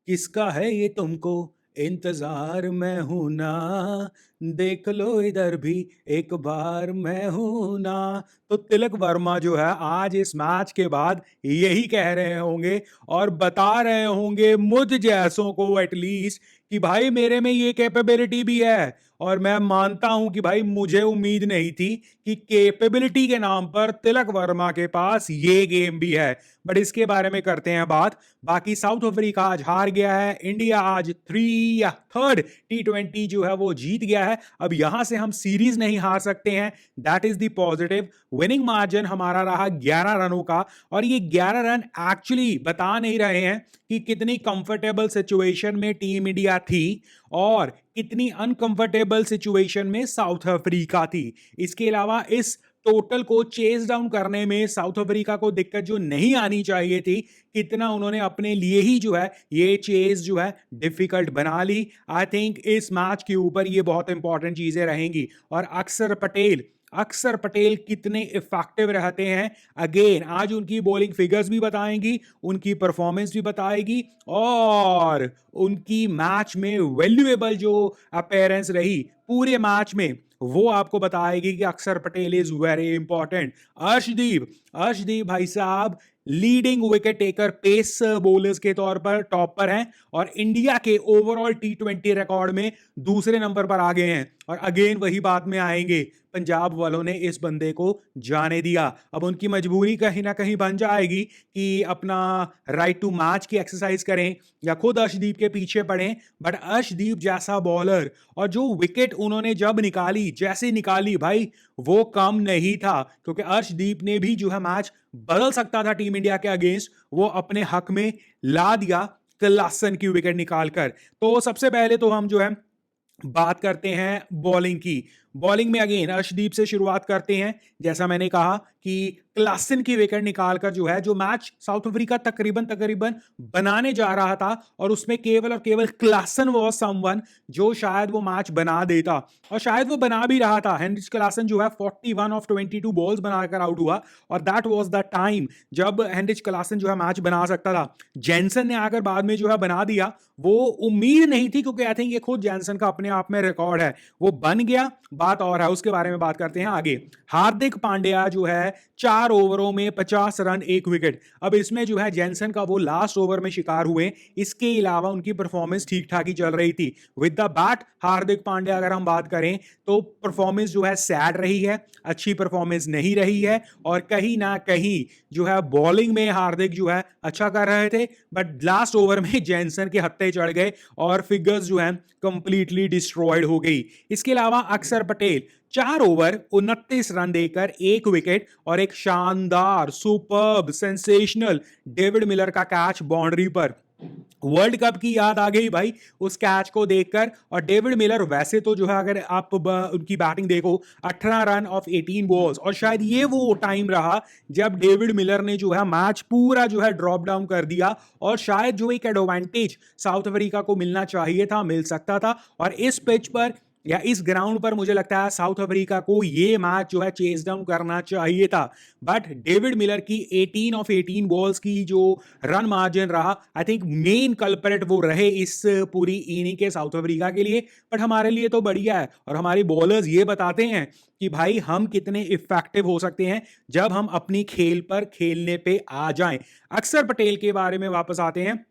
किसका है ये तुमको इंतजार मैं हूं ना, देख लो इधर भी एक बार मैं हूं ना। तो तिलक वर्मा जो है आज इस मैच के बाद यही कह रहे होंगे और बता रहे होंगे मुझ जैसों को एटलीस्ट कि भाई मेरे में ये कैपेबिलिटी भी है। और मैं मानता हूं कि भाई मुझे उम्मीद नहीं थी कि कैपेबिलिटी के नाम पर तिलक वर्मा के पास ये गेम भी है। बट इसके बारे में करते हैं बात। बाकी साउथ अफ्रीका आज हार गया है, इंडिया आज थर्ड T20 जो है वो जीत गया है। अब यहां से हम सीरीज नहीं हार सकते हैं, that is the positive. Winning margin हमारा रहा 11 रनों का, और ये 11 रन एक्चुअली बता नहीं रहे हैं कि कितनी कंफर्टेबल सिचुएशन में टीम इंडिया थी और कितनी अनकंफर्टेबल सिचुएशन में साउथ अफ्रीका थी। इसके अलावा इस टोटल को चेस डाउन करने में साउथ अफ्रीका को दिक्कत जो नहीं आनी चाहिए थी, कितना उन्होंने अपने लिए ही जो है ये चेस जो है डिफिकल्ट बना ली। आई थिंक इस मैच के ऊपर ये बहुत इंपॉर्टेंट चीजें रहेंगी। और अक्सर पटेल कितने इफेक्टिव रहते हैं, अगेन आज उनकी बॉलिंग फिगर्स भी बताएंगी, उनकी परफॉर्मेंस भी बताएगी, और उनकी मैच में वैल्यूएबल जो अपेयरेंस रही पूरे मैच में वो आपको बताएगी कि Akshar Patel is very important. Arshdeep भाई साहब leading wicket taker pace bowlers के तौर पर टॉप पर हैं और इंडिया के ओवरऑल T20 रिकॉर्ड में दूसरे नंबर पर आ गए हैं। और अगेन वही बात में आएंगे, पंजाब वालों ने इस बंदे को जाने दिया। अब उनकी मजबूरी कहीं ना कहीं बन जाएगी कि अपना राइट टू मैच की एक्सरसाइज करें या खुद अर्शदीप के पीछे पड़ें। बट अर्शदीप जैसा बॉलर और जो विकेट उन्होंने जब निकाली, जैसे निकाली भाई, वो कम नहीं था, क्योंकि अर्शदीप ने भी जो है मैच बदल सकता था टीम इंडिया के अगेंस्ट, वो अपने हक में ला दिया क्लासन की विकेट निकालकर। तो सबसे पहले तो हम जो है बात करते हैं बॉलिंग की। बॉलिंग में अगेन अर्शदीप से शुरुआत करते हैं। जैसा मैंने कहा कि क्लासन की विकेट निकालकर जो है, जो मैच साउथ अफ्रीका तकरीबन तकरीबन बनाने जा रहा था, और उसमें केवल और केवल क्लासन वाज समवन जो शायद वो मैच बना देता, और शायद वो बना भी रहा था। हेनरिच क्लासन जो है 41 ऑफ 22 बॉल्स बनाकर आउट हुआ, और दैट वाज द टाइम जब हेनरिच क्लासन जो है मैच बना सकता था। जेनसन ने आकर बाद में जो है बना दिया, वो उम्मीद नहीं थी, क्योंकि आई थिंक ये खुद जेनसन का अपने आप में रिकॉर्ड है, वो बन गया, बात और है, उसके बारे में बात करते हैं आगे। हार्दिक पांड्या जो है 4 ओवरों में 50 रन 1 विकेट। अब इसमें जो है जेनसन का वो लास्ट ओवर में शिकार हुए, इसके अलावा उनकी परफॉर्मेंस ठीक ठाक ही चल रही थी। With the bat Hardik Pandya अगर हम बात करें तो परफॉर्मेंस जो है सैड रही है, अच्छी परफॉर्मेंस नहीं रही है, और कहीं ना कहीं जो है बॉलिंग में हार्दिक जो है अच्छा कर रहे थे, बट लास्ट ओवर में जेनसन के हत्थे चढ़ गए और फिगर्स जो है कंप्लीटली डिस्ट्रॉयड हो गई। इसके अलावा अक्षर पटेल 4 ओवर 29 रन देकर 1 विकेट और एक शानदार सुपर्ब सेंसेशनल डेविड मिलर का कैच बाउंड्री पर। वर्ल्ड कप की याद आ गई भाई उस कैच को देखकर। और डेविड मिलर वैसे तो जो है, अगर आप उनकी बैटिंग देखो, 18 रन ऑफ 18 बॉल्स, और शायद ये वो टाइम रहा जब डेविड मिलर ने जो है मैच पूरा जो है ड्रॉप डाउन कर दिया, और शायद जो एक एडवांटेज साउथ अफ्रीका को मिलना चाहिए था, मिल सकता था। और इस पिच पर या इस ग्राउंड पर मुझे लगता है साउथ अफ्रीका को ये मैच जो है चेस डाउन करना चाहिए था। बट डेविड मिलर की 18 ऑफ 18 बॉल्स की जो रन मार्जिन रहा, आई थिंक मेन कल्परेट वो रहे इस पूरी इनिंग के साउथ अफ्रीका के लिए। बट हमारे लिए तो बढ़िया है, और हमारे बॉलर्स ये बताते हैं कि भाई हम कितने इफेक्टिव हो सकते हैं जब हम अपनी खेल पर खेलने पे आ जाएं। अक्षर पटेल के बारे में वापस आते हैं।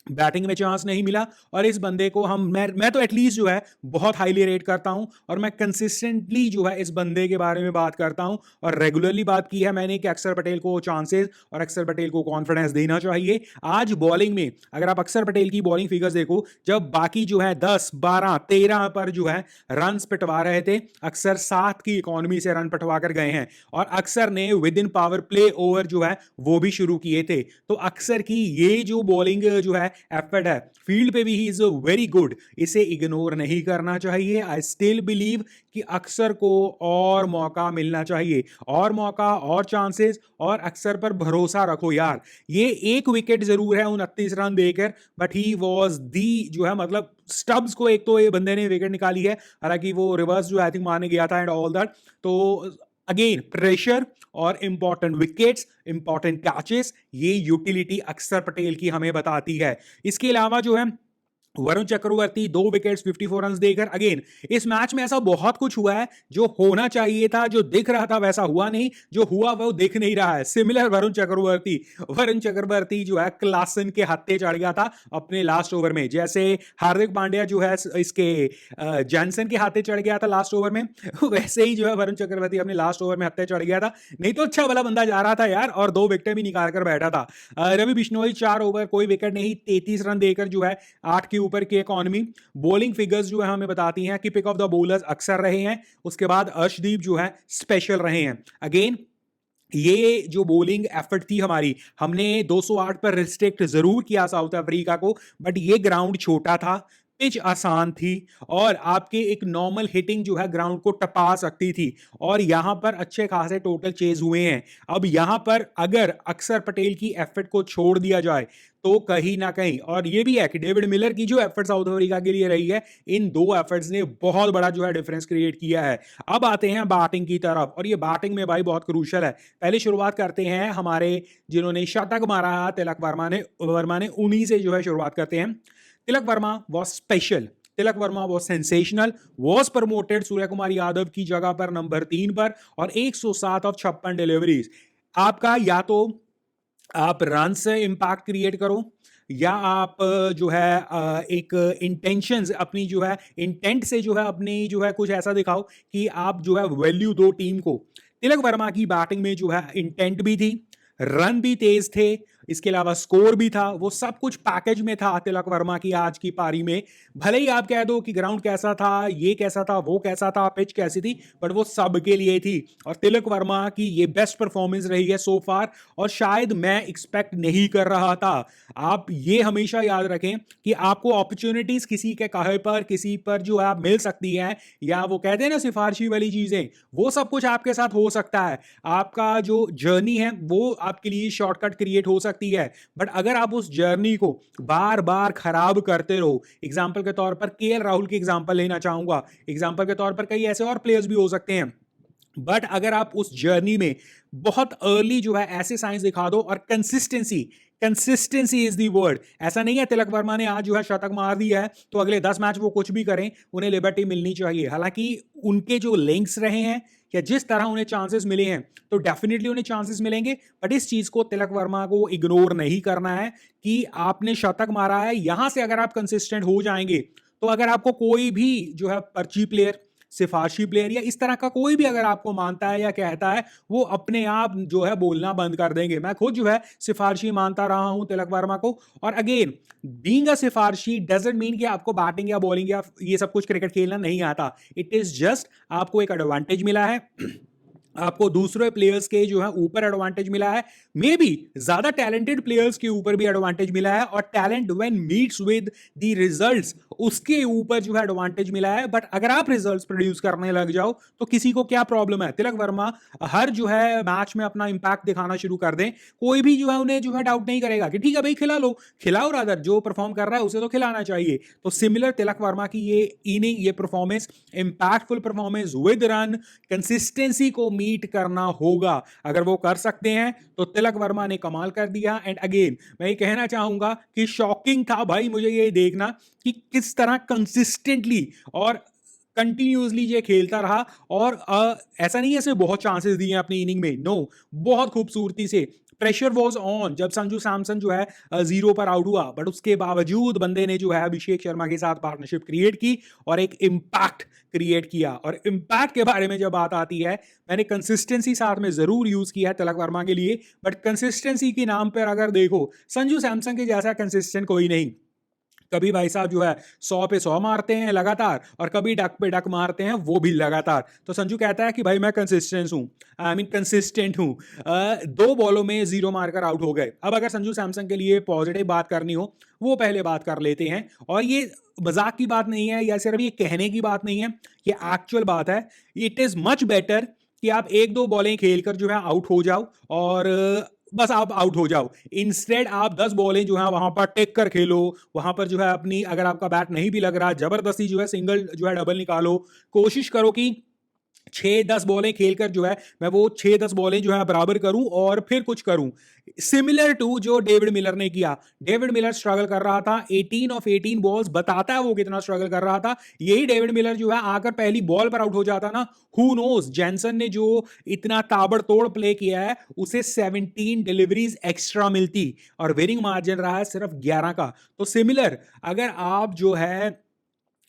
बैटिंग में चांस नहीं मिला, और इस बंदे को मैं तो एटलीस्ट जो है बहुत हाईली रेट करता हूं, और मैं कंसिस्टेंटली जो है इस बंदे के बारे में बात करता हूं, और रेगुलरली बात की है मैंने कि अक्षर पटेल को चांसेस और अक्षर पटेल को कॉन्फिडेंस देना चाहिए। आज बॉलिंग में अगर आप अक्षर पटेल की बॉलिंग फिगर्स देखो, जब बाकी जो है 10 12 13 पर जो है रन पिटवा रहे थे, अक्सर 7 की इकोनॉमी से रन पिटवा कर गए हैं, और अक्सर ने with in power play over जो है वो भी शुरू किए थे। तो अक्सर की ये जो बॉलिंग जो है एफर्ट है फील्ड पे भी, ही इज वेरी गुड, इसे इग्नोर नहीं करना चाहिए। आई स्टिल बिलीव कि अक्सर को और मौका मिलना चाहिए, और मौका और चांसेस, और अक्सर पर भरोसा रखो यार। ये 1 विकेट जरूर है 29 रन देकर, बट ही वाज दी जो है, मतलब स्टब्स को एक तो ये बंदे ने विकेट निकाली है, हालांकि वो रिवर्स जो आई थिंक मारने गया था एंड ऑल दैट। तो अगेन प्रेशर और इंपॉर्टेंट विकेट्स, इंपॉर्टेंट कैचेस, ये यूटिलिटी अक्षर पटेल की हमें बताती है। इसके अलावा जो है वरुण चक्रवर्ती 2 विकेट्स 54 रन देकर, अगेन इस मैच में ऐसा बहुत कुछ हुआ है जो होना चाहिए था, जो दिख रहा था वैसा हुआ नहीं, जो हुआ वो दिख नहीं रहा है। सिमिलर वरुण चक्रवर्ती जो है क्लासन के हत्थे चढ़ गया था अपने लास्ट ओवर में, जैसे हार्दिक पांड्या जो है इसके जॉनसन के हाथे चढ़ गया था लास्ट ओवर में, वैसे ही जो है वरुण चक्रवर्ती अपने लास्ट ओवर में हत्थे चढ़ गया था। नहीं तो अच्छा वाला बंदा जा रहा था यार, और 2 विकेट भी निकाल कर बैठा था। रवि बिश्नोई 4 ओवर कोई विकेट नहीं, 33 रन देकर जो है 8 के ऊपर की इकोनॉमी। बॉलिंग फिगर्स जो है हमें बताती हैं कि पिक ऑफ द बॉलर्स अक्सर रहे हैं, उसके बाद अर्शदीप जो है स्पेशल रहे हैं। अगेन ये जो बॉलिंग एफर्ट थी हमारी, हमने 208 पर रिस्ट्रिक्ट जरूर किया साउथ अफ्रीका को, बट ये ग्राउंड छोटा था, पिच आसान थी, और आपके एक नॉर्मल हिटिंग जो है ग्राउंड को टपा सकती थी, और यहां पर अच्छे खासे टोटल चेज हुए हैं। अब यहां पर अगर अक्षर पटेल की एफर्ट को छोड़ दिया जाए तो कहीं ना कहीं, और ये भी है कि डेविड मिलर की जो एफर्ट साउथ अफ्रीका के लिए रही है, इन 2 एफर्ट्स ने बहुत बड़ा जो है डिफरेंस क्रिएट किया है। अब आते हैं बैटिंग की तरफ, और ये बैटिंग में भाई बहुत क्रूशल है। पहले शुरुआत करते हैं हमारे जिन्होंने शतक मारा है तिलक वर्मा ने उन्हीं से जो है शुरुआत करते हैं। Tilak Varma was special, Tilak Varma was sensational, was promoted Surya Kumar Yadav की जगह पर नंबर 3 पर, और 107 ऑफ 56 डिलीवरीज। आपका या तो आप रन से इंपैक्ट क्रिएट करो, या आप जो है एक इंटेंशंस अपनी जो है इंटेंट से जो है अपनी जो है कुछ ऐसा दिखाओ कि आप जो है वैल्यू दो टीम को। तिलक वर्मा की बैटिंग में जो है इंटेंट भी थी, रन भी तेज थे, इसके अलावा स्कोर भी था, वो सब कुछ पैकेज में था तिलक वर्मा की आज की पारी में। भले ही आप कह दो कि ग्राउंड कैसा था, ये कैसा था, वो कैसा था, पिच कैसी थी, बट वो सब के लिए थी, और तिलक वर्मा की ये बेस्ट परफॉर्मेंस रही है सो फार, और शायद मैं एक्सपेक्ट नहीं कर रहा था। आप ये हमेशा याद रखें कि आपको अपॉर्चुनिटीज किसी के कहे पर, किसी पर जो है मिल सकती है, या वो कहते हैं ना सिफारिशी वाली चीजें, वो सब कुछ आपके साथ हो सकता है। आपका जो जर्नी है वो आपके लिए शॉर्टकट क्रिएट हो सकती है, बट अगर आप उस जर्नी को बार बार खराब करते रहो, एग्जांपल के तौर पर केएल राहुल की एग्जांपल लेना चाहूंगा, एग्जांपल के तौर पर कई ऐसे और प्लेयर्स भी हो सकते हैं, बट अगर आप उस जर्नी में बहुत अर्ली जो है ऐसे साइंस दिखा दो, और कंसिस्टेंसी इज दी वर्ड। ऐसा नहीं है तिलक वर्मा ने आज जो है शतक मार दिया है तो अगले 10 मैच वो कुछ भी करें, उन्हें लिबर्टी मिलनी चाहिए। हालांकि उनके जो लिंक्स रहे हैं, या जिस तरह उन्हें चांसेस मिले हैं, तो डेफिनेटली उन्हें चांसेस मिलेंगे, बट इस चीज को तिलक वर्मा को इग्नोर नहीं करना है कि आपने शतक मारा है, यहां से अगर आप कंसिस्टेंट हो जाएंगे, तो अगर आपको कोई भी जो है पर्ची प्लेयर, सिफारशी प्लेयर, या इस तरह का कोई भी अगर आपको मानता है या कहता है, वो अपने आप जो है बोलना बंद कर देंगे। मैं खुद जो है सिफारशी मानता रहा हूं तिलक वर्मा को, और अगेन बीइंग अ सिफारशी डजंट मीन कि आपको बैटिंग या बॉलिंग या ये सब कुछ क्रिकेट खेलना नहीं आता। इट इज जस्ट आपको एक एडवांटेज मिला है, आपको दूसरे प्लेयर्स के जो है ऊपर एडवांटेज मिला है, मे बी ज्यादा टैलेंटेड प्लेयर्स के ऊपर भी एडवांटेज मिला है, और talent when meets with the results उसके ऊपर जो है एडवांटेज मिला है। बट अगर आप रिजल्ट्स प्रोड्यूस करने लग जाओ तो किसी को क्या प्रॉब्लम है। तिलक वर्मा हर जो है मैच में अपना इंपैक्ट दिखाना शुरू कर दें, कोई भी जो है उन्हें जो है डाउट नहीं करेगा कि ठीक है भाई खिला लो, खिलाओ, रादर जो परफॉर्म कर रहा है उसे तो खिलाना चाहिए। तो सिमिलर तिलक वर्मा की ये इनिंग, ये performance, impactful performance with run, consistency को मीट करना होगा। अगर वो कर सकते हैं तो तिलक वर्मा ने कमाल कर दिया। एंड अगेन मैं ये कहना चाहूंगा कि शॉकिंग था भाई मुझे ये देखना कि किस तरह कंसिस्टेंटली और कंटिन्यूसली ये खेलता रहा, और ऐसा नहीं है इसे बहुत चांसेस दिए अपनी इनिंग में, नो, बहुत खूबसूरती से प्रेशर वॉज ऑन जब संजू सैमसन जो है 0 पर आउट हुआ, बट उसके बावजूद बंदे ने जो है अभिषेक शर्मा के साथ पार्टनरशिप क्रिएट की और एक इंपैक्ट क्रिएट किया। और इंपैक्ट के बारे में जब बात आती है, मैंने कंसिस्टेंसी साथ में जरूर यूज किया है तिलक वर्मा के लिए, बट कंसिस्टेंसी के नाम पर अगर देखो, संजू सैमसन के जैसा कंसिस्टेंट कोई नहीं। कभी भाई साहब जो है 100 पे 100 मारते हैं लगातार, और कभी डक पे डक मारते हैं वो भी लगातार। तो संजू कहता है कि भाई मैं कंसिस्टेंट हूं, 2 बॉलों में 0 मारकर आउट हो गए। अब अगर संजू सैमसन के लिए पॉजिटिव बात करनी हो, वो पहले बात कर लेते हैं, और ये मजाक की बात नहीं है, या सिर्फ ये कहने की बात नहीं है, ये एक्चुअल बात है। इट इज मच बेटर कि आप 1-2 बॉलें खेलकर जो है आउट हो जाओ, और बस आप आउट हो जाओ, इंस्टेड आप 10 बॉलें जो है वहां पर टेक कर खेलो, वहां पर जो है अपनी, अगर आपका बैट नहीं भी लग रहा, जबरदस्ती जो है सिंगल जो है डबल निकालो, कोशिश करो कि 6-10 बॉलें खेलकर जो है मैं वो 6-10 बॉलें जो है बराबर करूं और फिर कुछ करूं। सिमिलर टू जो डेविड मिलर ने किया। डेविड मिलर स्ट्रगल कर रहा था 18 ऑफ 18 बॉल्स, बताता है वो कितना स्ट्रगल कर रहा था। यही डेविड मिलर जो है आकर पहली बॉल पर आउट हो जाता ना, हु नोज जैनसन ने जो इतना ताबड़तोड़ प्ले किया है उसे 17 डिलीवरीज एक्स्ट्रा मिलती और विनिंग मार्जिन रहा है सिर्फ 11 का। तो सिमिलर अगर आप जो है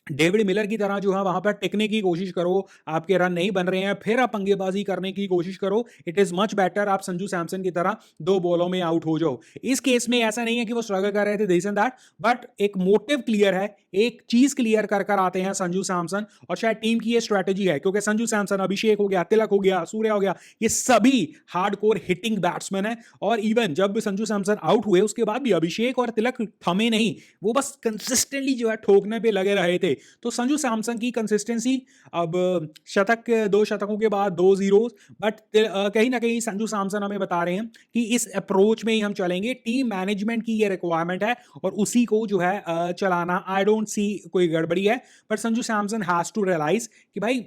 डेविड मिलर की तरह जो है वहां पर टिकने की कोशिश करो, आपके रन नहीं बन रहे हैं, फिर आप पंगेबाजी करने की कोशिश करो, इट इज मच बेटर आप संजू सैमसन की तरह 2 बॉलों में आउट हो जाओ। इस केस में ऐसा नहीं है कि वो स्ट्रगल कर रहे थे दिस एंड दैट, बट एक मोटिव क्लियर है, एक चीज क्लियर कर कर आते हैं संजू सैमसन, और शायद टीम की ये स्ट्रेटेजी है क्योंकि संजू सैमसन, अभिषेक हो गया, तिलक हो गया, सूर्या हो गया, ये सभी हार्डकोर हिटिंग बैट्समैन है। और इवन जब संजू सैमसन आउट हुए उसके बाद भी अभिषेक और तिलक थमे नहीं, वो बस कंसिस्टेंटली जो है ठोकने पे लगे रहे थे। तो संजू सैमसन की कंसिस्टेंसी, अब शतक, 2 शतकों के बाद 2 जीरो, बट कहीं ना कहीं संजू सैमसन हमें बता रहे हैं कि इस अप्रोच में ही हम चलेंगे, टीम मैनेजमेंट की ये रिक्वायरमेंट है और उसी को जो है चलाना, आई डोंट सी कोई गड़बड़ी है। पर Sanju Samson has to realise कि भाई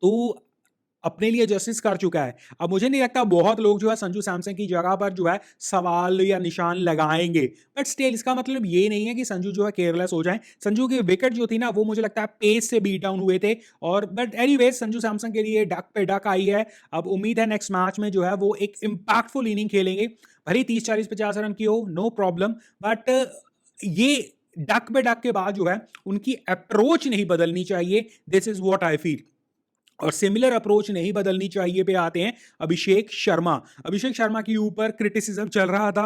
तू अपने लिए जस्टिस कर चुका है। अब मुझे नहीं लगता बहुत लोग जो है संजू सैमसन की जगह पर जो है सवाल या निशान लगाएंगे, बट स्टिल इसका मतलब ये नहीं है कि संजू जो है केयरलेस हो जाए। संजू की विकेट जो थी ना वो मुझे लगता है पेस से बीट डाउन हुए थे, और बट एनीवेज संजू सैमसन के लिए डक पे डक आई है। अब उम्मीद है नेक्स्ट मैच में जो है वो एक इंपैक्टफुल इनिंग खेलेंगे, भले 30 40 50 रन की हो, नो प्रॉब्लम, बट ये डक पे डक के बाद जो है उनकी अप्रोच नहीं बदलनी चाहिए, this is what I feel. और सिमिलर अप्रोच नहीं बदलनी चाहिए पे आते हैं अभिषेक शर्मा। अभिषेक शर्मा के ऊपर क्रिटिसिज्म चल रहा था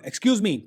excuse me,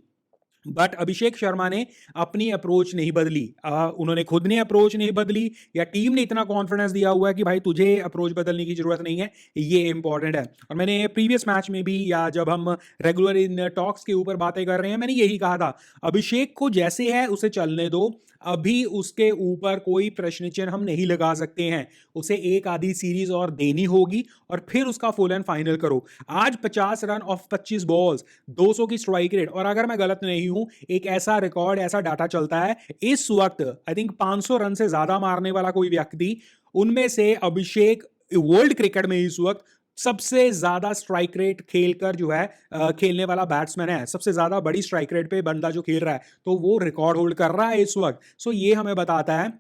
but Abhishek Sharma ने अपनी अप्रोच नहीं बदली। उन्होंने खुद ने अप्रोच नहीं बदली या टीम ने इतना कॉन्फिडेंस दिया हुआ है कि भाई तुझे अप्रोच बदलने की जरूरत नहीं है, ये इंपॉर्टेंट है। और मैंने प्रीवियस मैच में भी, या जब हम रेगुलर इन टॉक्स के ऊपर बातें कर रहे हैं, मैंने यही कहा था, अभिषेक को जैसे है उसे चलने दो, अभी उसके ऊपर कोई प्रश्न चिन्ह हम नहीं लगा सकते हैं, उसे एक आधी सीरीज और देनी होगी और फिर उसका फुल एंड फाइनल करो। आज 50 रन ऑफ 25 बॉल्स, 200 की स्ट्राइक रेट, और अगर मैं गलत नहीं हूं एक ऐसा रिकॉर्ड, ऐसा डाटा चलता है इस वक्त, आई थिंक 500 रन से ज्यादा मारने वाला कोई व्यक्ति, उनमें से अभिषेक वर्ल्ड क्रिकेट में इस वक्त सबसे ज्यादा स्ट्राइक रेट खेलकर जो है खेलने वाला बैट्समैन है, सबसे ज्यादा बड़ी स्ट्राइक रेट पे बंदा जो खेल रहा है, तो वो रिकॉर्ड होल्ड कर रहा है इस वक्त। सो ये हमें बताता है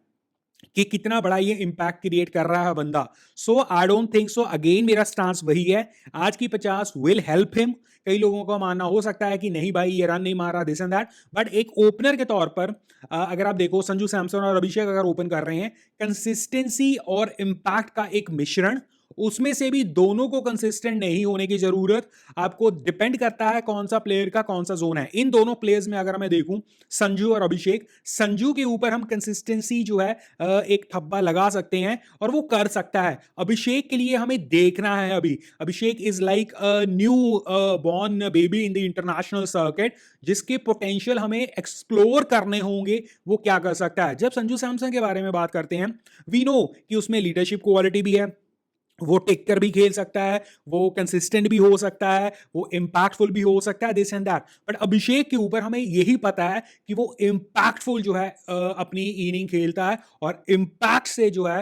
कि कितना बड़ा ये इंपैक्ट क्रिएट कर रहा है बंदा। So I don't think so, again मेरा स्टांस वही है, आज की 50 विल हेल्प हिम। कई लोगों का मानना हो सकता है कि नहीं भाई ये रन नहीं मार रहा, दिस एंड दैट, बट एक ओपनर के तौर पर अगर आप देखो संजू सैमसन और अभिषेक अगर ओपन कर रहे हैं, कंसिस्टेंसी और इंपैक्ट का एक मिश्रण, उसमें से भी दोनों को कंसिस्टेंट नहीं होने की जरूरत, आपको डिपेंड करता है कौन सा प्लेयर का कौन सा जोन है। इन दोनों प्लेयर्स में अगर मैं देखूं संजू और अभिषेक, संजू के ऊपर हम कंसिस्टेंसी जो है एक ठप्पा लगा सकते हैं और वो कर सकता है। अभिषेक के लिए हमें देखना है, अभी Abhishek is like newborn baby in the international circuit, जिसके पोटेंशियल हमें एक्सप्लोर करने होंगे, वो क्या कर सकता है। जब संजू सैमसन के बारे में बात करते हैं, वी नो कि उसमें लीडरशिप क्वालिटी भी है, वो टिक कर भी खेल सकता है, वो कंसिस्टेंट भी हो सकता है, वो इंपैक्टफुल भी हो सकता है, दिस एंड दैट। बट अभिषेक के ऊपर हमें यही पता है कि वो इंपैक्टफुल जो है अपनी इनिंग खेलता है और इंपैक्ट से जो है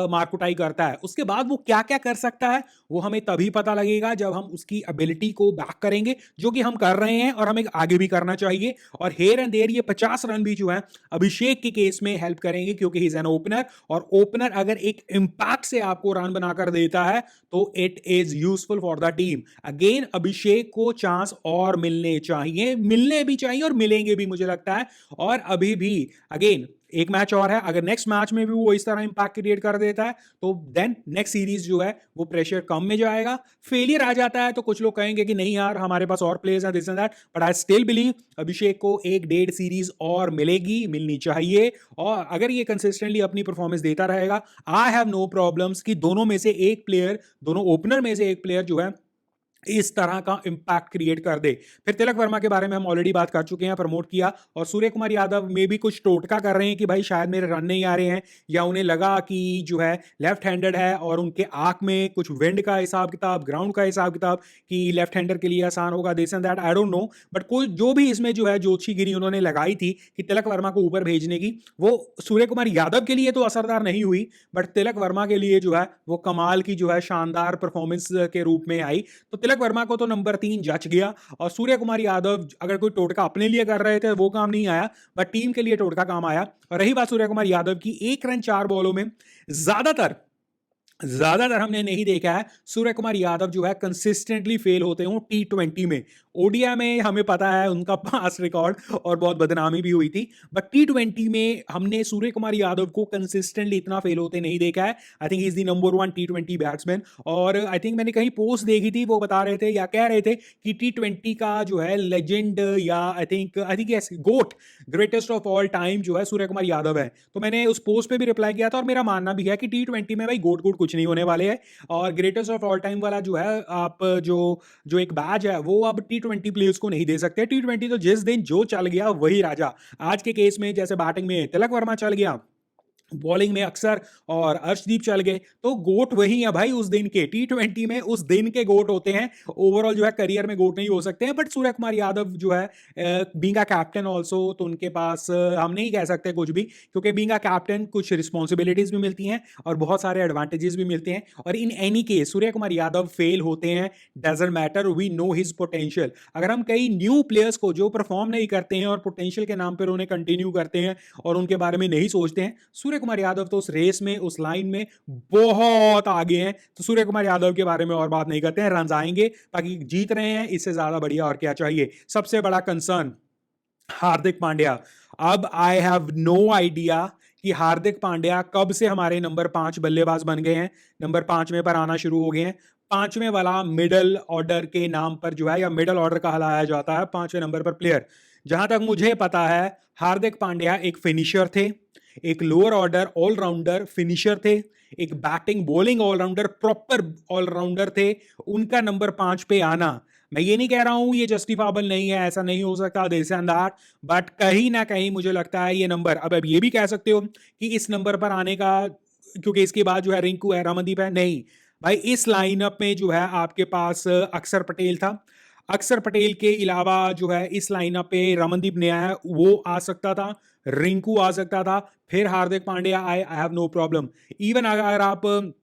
मारकुटाई करता है। उसके बाद वो क्या क्या कर सकता है वो हमें तभी पता लगेगा जब हम उसकी एबिलिटी को बैक करेंगे, जो कि हम कर रहे हैं और हमें आगे भी करना चाहिए। और हेयर एंड देयर ये 50 रन भी जो है अभिषेक के केस में हेल्प करेंगे, क्योंकि ही इज एन ओपनर, और ओपनर अगर एक इंपैक्ट से आपको रन बनाकर देता है तो it is useful for the team. Again Abhishek को चांस और मिलने चाहिए, मिलने भी चाहिए और मिलेंगे भी मुझे लगता है। और अभी भी अगेन एक मैच और है, अगर नेक्स्ट मैच में भी वो इस तरह इंपैक्ट क्रिएट कर देता है तो देन नेक्स्ट सीरीज जो है वो प्रेशर कम में जाएगा। फेलियर आ जाता है तो कुछ लोग कहेंगे कि नहीं यार हमारे पास और प्लेयर्स हैं, this and that, but I still believe Abhishek को 1 1.5 सीरीज और मिलेगी, मिलनी चाहिए। और अगर ये कंसिस्टेंटली अपनी परफॉर्मेंस देता रहेगा, आई हैव नो प्रॉब्लम्स कि दोनों में से एक प्लेयर, दोनों ओपनर में से एक प्लेयर जो है इस तरह का इम्पैक्ट क्रिएट कर दे। फिर तिलक वर्मा के बारे में हम ऑलरेडी बात कर चुके हैं, प्रमोट किया, और सूर्य कुमार यादव में भी कुछ टोटका कर रहे हैं कि भाई शायद मेरे रन नहीं आ रहे हैं, या उन्हें लगा कि जो है लेफ्ट हैंडेड है और उनके आंख में कुछ विंड का हिसाब किताब, ग्राउंड का हिसाब किताब, कि लेफ्ट हैंडर के लिए आसान होगा, this and that, I don't know. But कोई जो भी इसमें जो है ज्योतिषीगिरी उन्होंने लगाई थी कि तिलक वर्मा को ऊपर भेजने की, वो सूर्य कुमार यादव के लिए तो असरदार नहीं हुई, बट तिलक वर्मा के लिए जो है वो कमाल की जो है शानदार परफॉर्मेंस के रूप में आई। तो तिलक वर्मा को तो नंबर 3 जच गया, और सूर्य कुमार यादव अगर कोई टोटका अपने लिए कर रहे थे वो काम नहीं आया, बट टीम के लिए टोटका काम आया। और रही बात सूर्य कुमार यादव की, 1 रन 4 बॉलों में, ज्यादातर ज्यादातर हमने नहीं देखा है सूर्य कुमार यादव जो है कंसिस्टेंटली फेल होते हो T20 में। ओडिया में हमें पता है उनका पास रिकॉर्ड और बहुत बदनामी भी हुई थी, बट T20 में हमने सूर्य कुमार यादव को कंसिस्टेंटली इतना फेल होते नहीं देखा है। I think is the number 1 T20 batsman. और आई थिंक मैंने कहीं पोस्ट देखी थी, वो बता रहे थे या कह रहे थे कि T20 का जो है लेजेंड, या I think yes, goat, greatest of all time जो है सूर्य कुमार यादव है। तो मैंने उस पोस्ट पे भी रिप्लाई किया था, और मेरा मानना भी है कि T20 में भाई गोट गोट कुछ नहीं होने वाले हैं, और ग्रेटेस्ट ऑफ ऑल टाइम वाला जो है आप जो जो एक बैच है वो अब T20 प्लेयर्स को नहीं दे सकते। T20 तो जिस दिन जो चल गया वही राजा। आज के केस में जैसे बैटिंग में तिलक वर्मा चल गया, बॉलिंग में अक्सर और अर्शदीप चल गए, तो गोट वही है भाई उस दिन के। T20 में उस दिन के गोट होते हैं, ओवरऑल जो है करियर में गोट नहीं हो सकते हैं। बट सूर्य कुमार यादव जो है बीइंग अ कैप्टन ऑल्सो, तो उनके पास हम नहीं कह सकते कुछ भी, क्योंकि बीइंग अ कैप्टन कुछ रिस्पॉन्सिबिलिटीज भी मिलती हैं और बहुत सारे एडवांटेजेस भी मिलते हैं। और in any case Surya Kumar Yadav fail होते हैं, doesn't matter, we know his potential. अगर हम कई न्यू प्लेयर्स को जो परफॉर्म नहीं करते हैं और पोटेंशियल के नाम पर उन्हें कंटिन्यू करते हैं और उनके बारे में नहीं सोचते हैं, सूर्य कुमार यादव तो उस रेस में, उस लाइन में बहुत आगे हैं। तो सूर्य कुमार यादव के बारे में और बात नहीं करते हैं, रन आएंगे, बाकी जीत रहे हैं, इससे ज्यादा बढ़िया और क्या चाहिए। सबसे बड़ा कंसर्न हार्दिक पांड्या। अब आई हैव नो आइडिया कि हार्दिक पांड्या कब से हमारे नंबर 5 बल्लेबाज बन गए हैं, नंबर 5 पर आना शुरू हो गए हैं। 5वें वाला मिडल ऑर्डर के नाम पर जो है, या मिडल ऑर्डर कहलाया जाता है 5वें नंबर पर प्लेयर। जहां तक मुझे पता है हार्दिक पांड्या एक फिनिशर थे, एक लोअर ऑर्डर ऑलराउंडर फिनिशर थे, एक batting bowling allrounder, proper allrounder थे। उनका नंबर 5 पे आना, मैं ये नहीं कह रहा हूं ये जस्टिफाइबल नहीं है, ऐसा नहीं हो सकता, दिस एंड दैट, बट कहीं ना कहीं मुझे लगता है ये नंबर, अब ये भी कह सकते हो कि इस नंबर पर आने का, क्योंकि इसके बाद जो है रिंकू है, रमनदीप है, नहीं भाई, इस लाइनअप में जो है आपके पास अक्षर पटेल था। अक्षर पटेल के अलावा जो है इस लाइनअप पे रमनदीप ने आया, वो आ सकता था, रिंकू आ सकता था, फिर हार्दिक पांड्या आए, I have no problem. Even अगर आप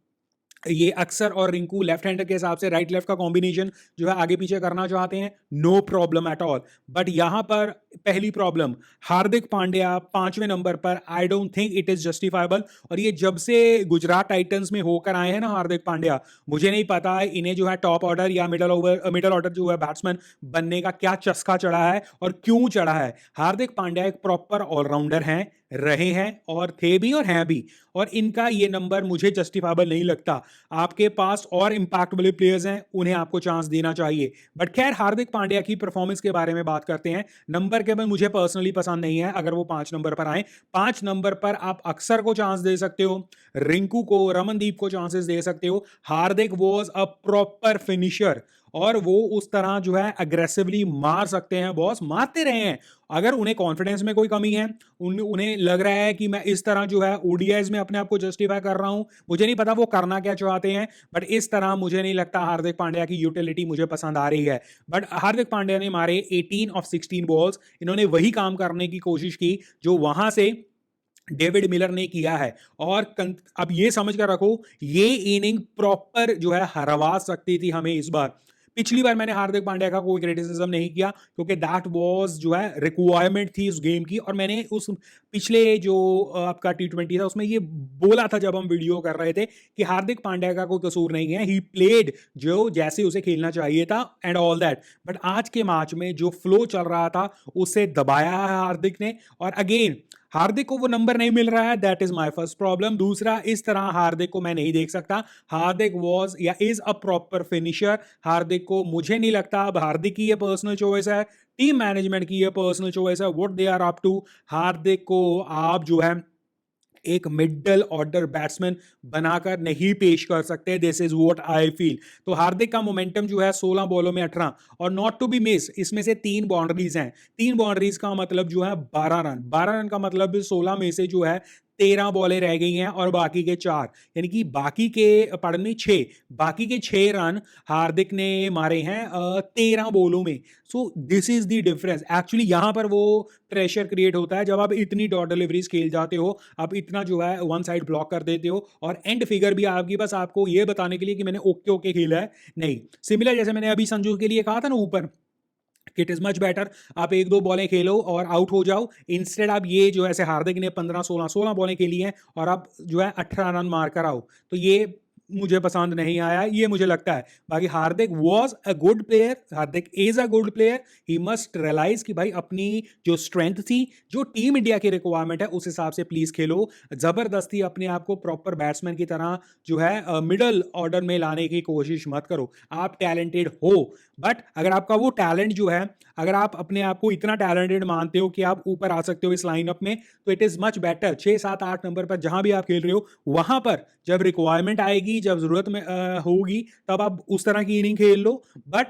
ये अक्सर और रिंकू लेफ्ट हैंडर के हिसाब से राइट लेफ्ट का कॉम्बिनेशन जो है आगे पीछे करना चाहते हैं, no problem at all. But यहां पर पहली प्रॉब्लम, हार्दिक पांड्या 5वें नंबर पर, I don't think it is justifiable. और ये जब से गुजरात टाइटंस में होकर आए हैं ना हार्दिक पांड्या, मुझे नहीं पता है इन्हें जो है टॉप ऑर्डर या मिडल ऑर्डर जो है बैट्समैन बनने का क्या चस्का चढ़ा है और क्यों चढ़ा है। हार्दिक पांड्या एक प्रॉपर ऑलराउंडर हैं, रहे हैं और थे भी और हैं भी, और इनका ये नंबर मुझे जस्टिफाइबल नहीं लगता। आपके पास और इंपैक्ट वाले प्लेयर्स हैं, उन्हें आपको चांस देना चाहिए। बट खैर, हार्दिक पांड्या की परफॉर्मेंस के बारे में बात करते हैं। नंबर के में मुझे पर्सनली पसंद नहीं है अगर वो 5 नंबर पर आए। 5 नंबर पर आप अक्सर को चांस दे सकते हो, रिंकू को, रमनदीप को चांसेस दे सकते हो। हार्दिक वॉज अ प्रॉपर फिनिशर, और वो उस तरह जो है अग्रेसिवली मार सकते हैं, बॉस मारते रहे हैं। अगर उन्हें कॉन्फिडेंस में कोई कमी है, उन्हें लग रहा है कि मैं इस तरह जो है ओडीआईज में अपने आप को जस्टिफाई कर रहा हूं, मुझे नहीं पता वो करना क्या चाहते हैं, बट इस तरह मुझे नहीं लगता हार्दिक पांड्या की यूटिलिटी मुझे पसंद आ रही है। बट हार्दिक पांड्या ने मारे 18 ऑफ 16 बॉल्स, इन्होंने वही काम करने की कोशिश की जो वहां से डेविड मिलर ने किया है। और अब ये समझ कर रखो, ये इनिंग प्रॉपर जो है हरवा सकती थी हमें इस बार। पिछली बार मैंने हार्दिक पांड्या का कोई क्रिटिसिज्म नहीं किया, क्योंकि दैट वाज जो है रिक्वायरमेंट थी उस गेम की, और मैंने उस पिछले जो आपका T20 था उसमें ये बोला था जब हम वीडियो कर रहे थे कि हार्दिक पांड्या का कोई कसूर नहीं है, ही प्लेड जो जैसे उसे खेलना चाहिए था एंड ऑल दैट। बट आज के मैच में जो फ्लो चल रहा था उसे दबाया है हार्दिक ने, और अगेन हार्दिक को वो नंबर नहीं मिल रहा है, that is my first problem. दूसरा, इस तरह हार्दिक को मैं नहीं देख सकता। हार्दिक वाज या is a proper finisher. Hardik को मुझे नहीं लगता, अब हार्दिक की ये पर्सनल चॉइस है, टीम मैनेजमेंट की ये पर्सनल चॉइस है, what they are up to. Hardik को आप जो है एक मिडल ऑर्डर बैट्समैन बनाकर नहीं पेश कर सकते। This is what I feel. तो हार्दिक का मोमेंटम जो है 16 बॉलों में 18 और नॉट टू बी मिस, इसमें से 3 बाउंड्रीज हैं। 3 बाउंड्रीज का मतलब जो है 12 रन। 12 रन का मतलब 16 में से जो है 13 बॉलें रह गई हैं और बाकी के 4, यानी कि बाकी के पढ़ में 6, बाकी के 6 रन हार्दिक ने मारे हैं 13 बॉलों में। So this is the difference. Actually यहां पर वो प्रेशर क्रिएट होता है जब आप इतनी डॉट डिलीवरीज खेल जाते हो, आप इतना जो है वन साइड ब्लॉक कर देते हो और एंड फिगर भी आपकी बस आपको ये बताने के लिए कि मैंने ओके ओके खेला है। नहीं, सिमिलर जैसे मैंने अभी संजू के लिए कहा था ना ऊपर, इट इज मच बेटर आप 1-2 बॉलें खेलो और आउट हो जाओ, इंस्टेड आप ये जो ऐसे हार्दिक ने 15-16 बॉलें खेली हैं और आप जो है 18 रन मार कर आओ। तो ये मुझे पसंद नहीं आया, ये मुझे लगता है। बाकी Hardik was a good player, Hardik is a good player. He must realise कि भाई अपनी जो स्ट्रेंथ थी, जो टीम इंडिया की रिक्वायरमेंट है, उस हिसाब से प्लीज खेलो। जबरदस्ती अपने आप को प्रॉपर बैट्समैन की तरह जो है मिडल ऑर्डर में लाने की कोशिश मत करो। आप टैलेंटेड हो, बट अगर आपका वो टैलेंट जो है, अगर आप अपने आप को इतना टैलेंटेड मानते हो कि आप ऊपर आ सकते हो इस लाइनअप में, तो it is much better 6-7-8 number पर जहां भी आप खेल रहे हो, वहां पर जब रिक्वायरमेंट आएगी, जब जरूरत में होगी, तब आप उस तरह की इनिंग खेल लो। बट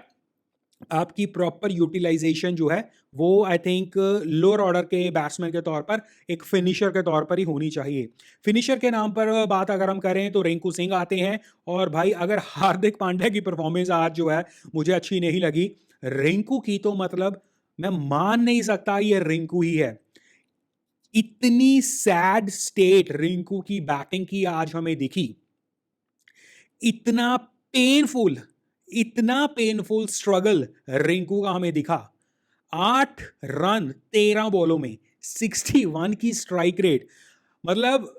आपकी प्रॉपर यूटिलाइजेशन जो है वो आई थिंक लोअर ऑर्डर के बैट्समैन के तौर पर, एक फिनिशर के तौर पर ही होनी चाहिए। फिनिशर के नाम पर बात अगर हम करें तो रिंकू सिंह आते हैं। और भाई अगर हार्दिक पांड्या की परफॉर्मेंस आज जो है मुझे अच्छी नहीं लगी, रिंकू की तो मतलब मैं मान नहीं सकता ये रिंकू ही है। इतनी सैड स्टेट रिंकू की बैटिंग की आज हमें दिखी, इतना पेनफुल, इतना पेनफुल स्ट्रगल रिंकू का हमें दिखा। 8 रन 13 बॉलों में, 61 की स्ट्राइक रेट, मतलब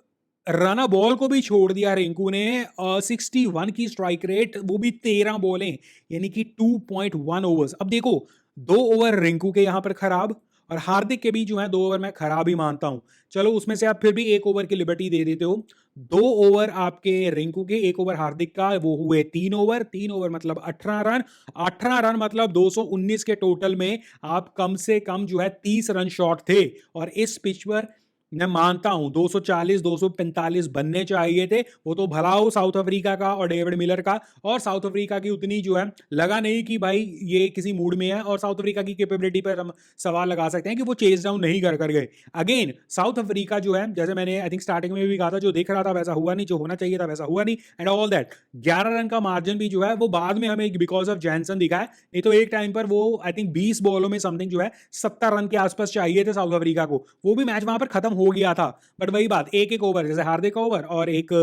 रन बॉल को भी छोड़ दिया रिंकू ने। 61 की स्ट्राइक रेट, वो भी 13 बॉलें, यानी कि 2.1 ओवर्स। अब देखो, 2 ओवर रिंकू के यहां पर खराब और हार्दिक के भी जो है 2 ओवर मैं खराब ही मानता हूं। चलो उसमें से आप फिर भी 1 ओवर की लिबर्टी दे देते हो। 2 ओवर आपके रिंकू के, 1 ओवर हार्दिक का, वो हुए 3 ओवर। 3 ओवर मतलब 18 रन। 18 रन मतलब 219 के टोटल में आप कम से कम जो है 30 रन शॉर्ट थे। और इस पिच पर मैं मानता हूं 240 245 बनने चाहिए थे। वो तो भला हो साउथ अफ्रीका का और डेविड मिलर का, और साउथ अफ्रीका की उतनी जो है लगा नहीं कि भाई ये किसी मूड में है, और साउथ अफ्रीका की कैपेबिलिटी पर हम सवाल लगा सकते हैं कि वो चेज डाउन नहीं कर कर गए। अगेन साउथ अफ्रीका जो है, जैसे मैंने आई थिंक स्टार्टिंग में भी कहा था, जो दिख रहा था वैसा हुआ नहीं, जो होना चाहिए था वैसा हुआ नहीं, एंड ऑल दैट। 11 रन का मार्जिन भी जो है वो बाद में हमें बिकॉज ऑफ जैनसन दिखा है, नहीं तो एक टाइम पर वो आई थिंक 20 बॉलों में समथिंग जो है 70 रन के आसपास चाहिए थे साउथ अफ्रीका को। वो भी मैच वहां पर खत्म हो गया था। बट वही बात, एक एक ओवर, जैसे हार्दिक का ओवर और एक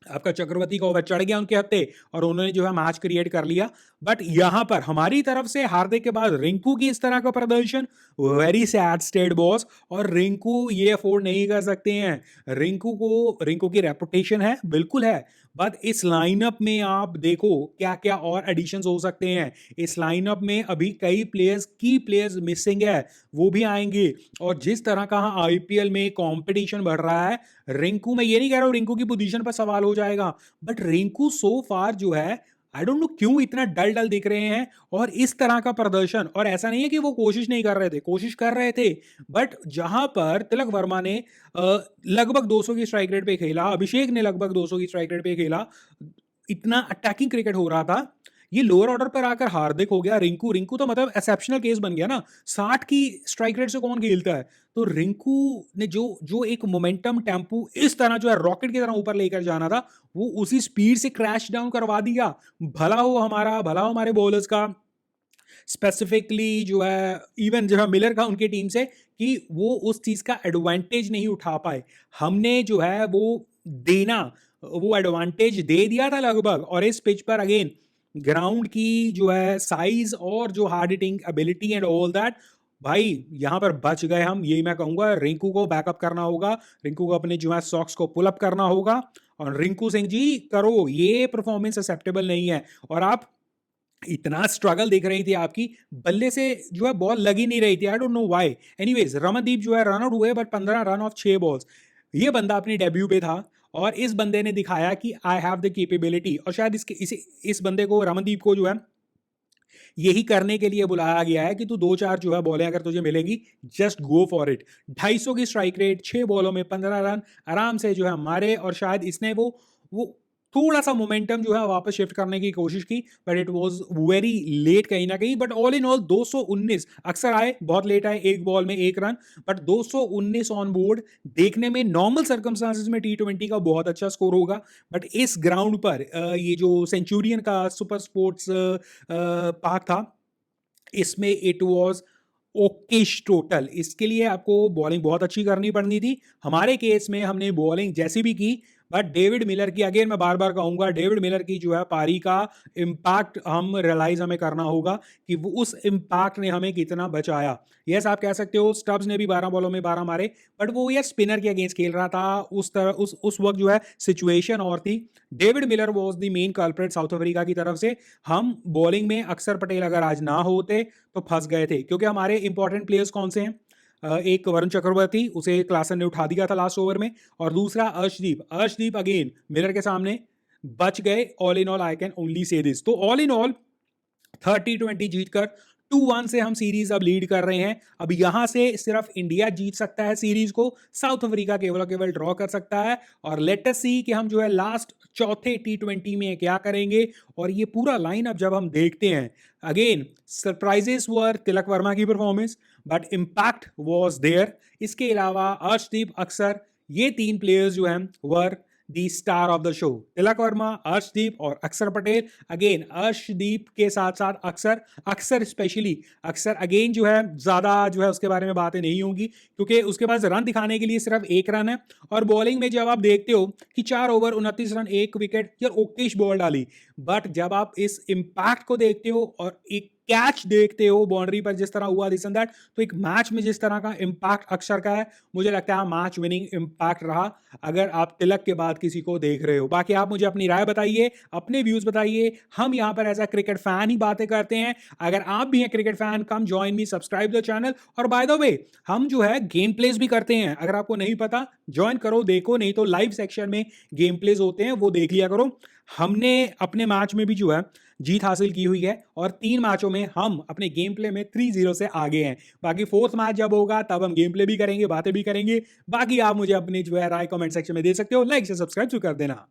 आपका चक्रवर्ती का ओवर चढ़ गया उनके हत्थे, और उन्होंने जो है मैच क्रिएट कर लिया। बट यहां पर हमारी तरफ से हार्दिक के बाद रिंकू की इस तरह का प्रदर्शन, वेरी सैड स्टेट बॉस। और रिंकू ये अफोर्ड नहीं कर सकते हैं। रिंकू की रेपुटेशन है, बिल्कुल है, बट इस लाइनअप में आप देखो क्या क्या और एडिशंस हो सकते हैं। इस लाइनअप में अभी कई प्लेयर्स, की प्लेयर्स मिसिंग है, वो भी आएंगे। और जिस तरह का आईपीएल में कंपटीशन बढ़ रहा है, रिंकू, मैं ये नहीं कह रहा हूं रिंकू की पोजीशन पर सवाल हो जाएगा, बट रिंकू सो फार जो है, आई डोंट नो क्यों इतना डल डल दिख रहे हैं। और इस तरह का प्रदर्शन, और ऐसा नहीं है कि वो कोशिश नहीं कर रहे थे, कोशिश कर रहे थे, बट जहां पर तिलक वर्मा ने लगभग 200 की स्ट्राइक रेट पे खेला, अभिषेक ने लगभग 200 की स्ट्राइक रेट पे खेला, इतना अटैकिंग क्रिकेट हो रहा था, ये लोअर ऑर्डर पर आकर हार्दिक हो गया। रिंकू रिंकू तो मतलब एक्सेप्शनल केस बन गया ना। 60 की स्ट्राइक रेट से कौन खेलता है? तो रिंकू ने जो जो एक मोमेंटम टेम्पो इस तरह जो है रॉकेट की तरह ऊपर लेकर जाना था, वो उसी स्पीड से क्रैश डाउन करवा दिया। भला हो हमारे बॉलर्स का, स्पेसिफिकली जो है इवन जो है मिलर का उनकी टीम से, कि वो उस चीज का एडवांटेज नहीं उठा पाए। हमने जो है वो देना, वो एडवांटेज दे दिया था लगभग। और इस पिच पर अगेन ग्राउंड की जो है साइज और जो hard hitting ability and all that, भाई यहां पर बच गए हम, यही मैं कहूंगा। रिंकू को बैकअप करना होगा, रिंकू को अपने जो है सॉक्स को पुल अप करना होगा। और रिंकू सिंह जी करो, ये परफॉर्मेंस एक्सेप्टेबल नहीं है। और आप इतना स्ट्रगल दिख रही थी आपकी, बल्ले से जो है बॉल लगी नहीं रही थी, I don't know why. Anyways Ramandeep जो है रन आउट हुए, बट 15 रन ऑफ 6 बॉल्स। ये बंदा अपनी डेब्यू पे था, और इस बंदे ने दिखाया कि आई हैव द कैपेबिलिटी। और शायद इस बंदे को, रमनदीप को जो है यही करने के लिए बुलाया गया है कि तू 2-4 जो है बॉलें अगर तुझे मिलेंगी, जस्ट गो फॉर इट। 250 की स्ट्राइक रेट, 6 बॉलों में 15 रन आराम से जो है मारे, और शायद इसने वो थोड़ा-सा मोमेंटम जो है वापस शिफ्ट करने की कोशिश की, but it was very late कहीं न कहीं। बट ऑल इन ऑल 219 अक्सर आए, बहुत लेट आए, 1 बॉल में 1 रन, बट 219 ऑन बोर्ड देखने में नॉर्मल सर्कमस्टेंसेस में टी20 का बहुत अच्छा स्कोर होगा। बट इस ग्राउंड पर ये जो सेंचुरियन का सुपर स्पोर्ट्स पार्क था, इसमें इट वाज ओकेश टोटल। इसके लिए आपको बॉलिंग बहुत अच्छी करनी पड़नी थी। हमारे केस में हमने बॉलिंग जैसी भी की, बट डेविड मिलर की, अगेन मैं बार बार कहूंगा, डेविड मिलर की जो है पारी का इम्पैक्ट हम रियलाइज हमें करना होगा कि वो उस इम्पैक्ट ने हमें कितना बचाया। यस, आप कह सकते हो स्टब्स ने भी 12 बॉलों में 12 मारे, बट वो यार स्पिनर के अगेंस्ट खेल रहा था, उस तरह उस वक्त जो है सिचुएशन और थी। David Miller was the main culprit south Africa की तरफ से। हम बॉलिंग में अक्षर पटेल अगर आज ना होते तो फंस गए थे, क्योंकि हमारे इंपॉर्टेंट प्लेयर्स कौन से हैं? एक वरुण चक्रवर्ती, उसे क्लासन ने उठा दिया था लास्ट ओवर में, और दूसरा अर्शदीप अगेन मिलर के सामने बच गए। All in all I can only say this, तो ऑल इन ऑल 30-20 जीतकर 2-1 से हम सीरीज अब लीड कर रहे हैं। अब यहां से सिर्फ इंडिया जीत सकता है सीरीज को, साउथ अफ्रीका केवल और केवल ड्रॉ कर सकता है। और लेट अस सी कि हम जो है लास्ट चौथे टी20 में क्या करेंगे। और ये पूरा लाइन अब जब हम देखते हैं, again surprises were Tilak Varma की performance, but impact was there. इसके अलावा अर्शदीप, अक्सर, ये 3 प्लेयर्स जो हैं were the star of the show. Tilak Varma, Arshdeep और अक्षर पटेल। अगेन अर्शदीप के साथ साथ अक्सर स्पेशली अक्सर अगेन जो है ज्यादा जो है उसके बारे में बातें नहीं होंगी, क्योंकि उसके पास रन दिखाने के लिए सिर्फ 1 रन है। और बॉलिंग में जब आप देखते हो कि 4 ओवर 29 रन 1 विकेट, यार ओकेश बॉल डाली, बट जब आप इस इंपैक्ट को देखते हो और एक कैच देखते हो बाउंड्री पर जिस तरह हुआ दिस एंड दैट, तो एक मैच में जिस तरह का इंपैक्ट अक्षर का है, मुझे लगता है मैच विनिंग इंपैक्ट रहा, अगर आप तिलक के बाद किसी को देख रहे हो। बाकी आप मुझे अपनी राय बताइए, अपने व्यूज बताइए। हम यहां पर ऐसा क्रिकेट फैन ही बातें करते हैं। अगर आप भी हैं cricket fan, come join me, subscribe the channel. और बाय द वे, हम जो है गेम प्लेस भी करते हैं, अगर आपको नहीं पता ज्वाइन करो, देखो, नहीं तो लाइव सेक्शन में गेम प्लेस होते हैं, वो देख लिया करो। हमने अपने मैच में भी जो है जीत हासिल की हुई है, और 3 मैचों में हम अपने गेम प्ले में 3-0 से आगे हैं। बाकी 4th मैच जब होगा तब हम गेम प्ले भी करेंगे, बातें भी करेंगे। बाकी आप मुझे अपनी जो है राय कमेंट सेक्शन में दे सकते हो। लाइक से सब्सक्राइब कर देना।